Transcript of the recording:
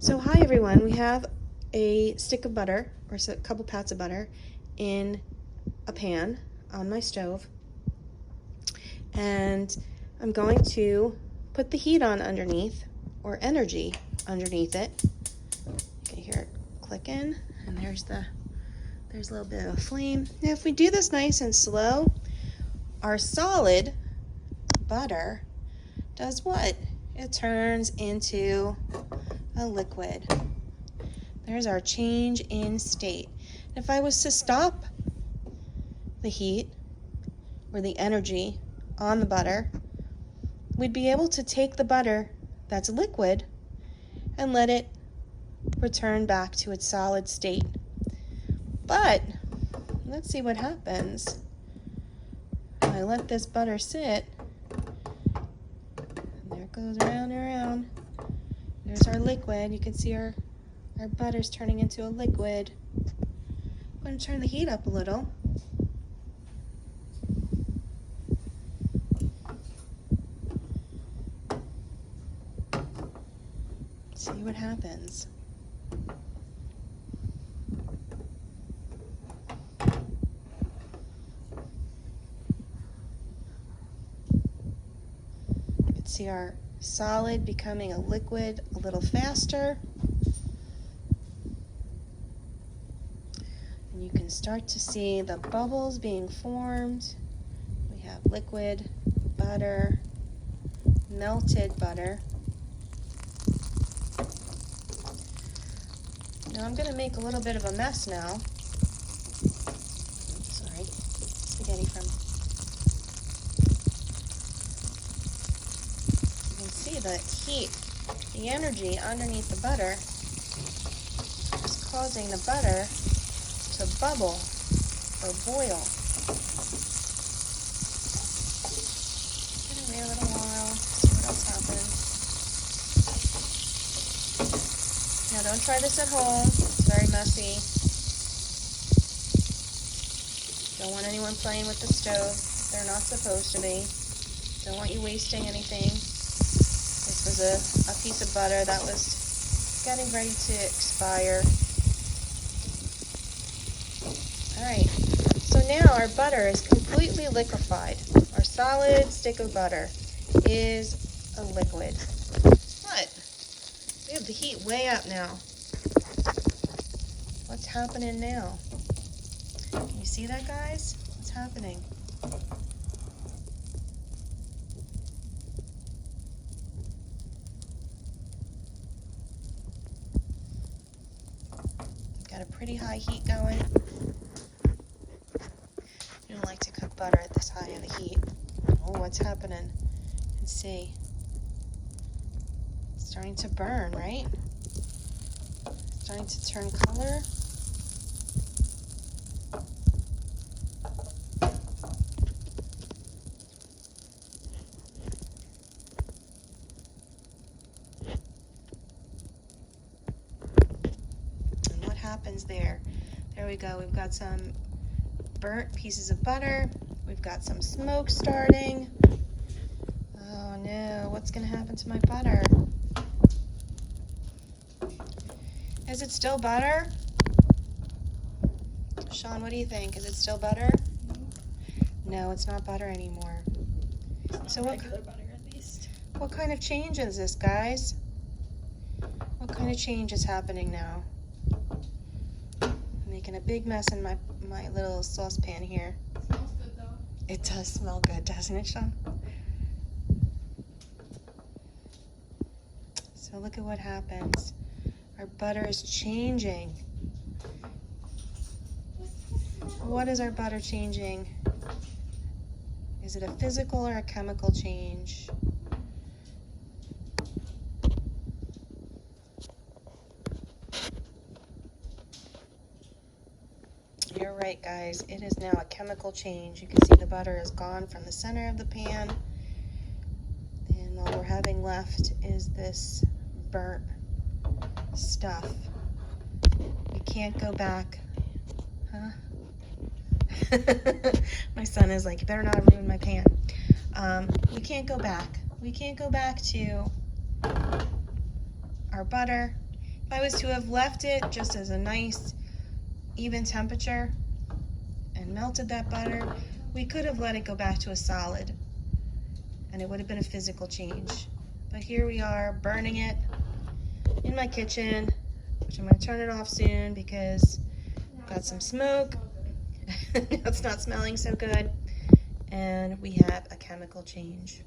So hi everyone, we have a stick of butter, or a couple pats of butter, in a pan on my stove. And I'm going to put the heat on underneath, or energy underneath it. You can hear it clicking, and there's a little bit of a flame. Now if we do this nice and slow, our solid butter does what? It turns into a liquid. There's our change in state. If I was to stop the heat or the energy on the butter, we'd be able to take the butter that's liquid and let it return back to its solid state. But let's see what happens. I let this butter sit. And there it goes around and around. There's our liquid. You can see our butter's turning into a liquid. I'm going to turn the heat up a little. See what happens. You can see our solid becoming a liquid a little faster. And you can start to see the bubbles being formed. We have liquid, butter, melted butter. Now I'm going to make a little bit of a mess now. Sorry, spaghetti from. You can see the heat, the energy underneath the butter is causing the butter to bubble or boil. Gonna wait a little while, see what else happens. Now don't try this at home, it's very messy. Don't want anyone playing with the stove, they're not supposed to be. Don't want you wasting anything. This was a piece of butter that was getting ready to expire. Alright, so now our butter is completely liquefied. Our solid stick of butter is a liquid. What? We have the heat way up now. What's happening now? Can you see that, guys? What's happening? Got a pretty high heat going. You don't like to cook butter at this high of a heat. Oh, what's happening? You can see. It's starting to burn, right? It's starting to turn color. And what happens there? There we go. We've got some burnt pieces of butter. We've got some smoke starting. Oh no, what's going to happen to my butter? Is it still butter? Sean, what do you think? Is it still butter? No, it's not butter anymore. So Regular butter, at least. what kind of change is this, guys? What kind of change is happening now? I'm making a big mess in my little saucepan here. Smells good though. It does smell good, doesn't it, Sean? So look at what happens. Our butter is changing. What is our butter changing? Is it a physical or a chemical change? You're right, guys. It is now a chemical change. You can see the butter is gone from the center of the pan. And all we're having left is this burnt stuff. We can't go back. Huh? My son is like, you better not ruin my pan. We can't go back. We can't go back to our butter. If I was to have left it just as a nice even temperature and melted that butter, we could have let it go back to a solid and it would have been a physical change. But here we are burning it in my kitchen, which I'm going to turn it off soon because I've got some smoke. It's not smelling so good, and we have a chemical change.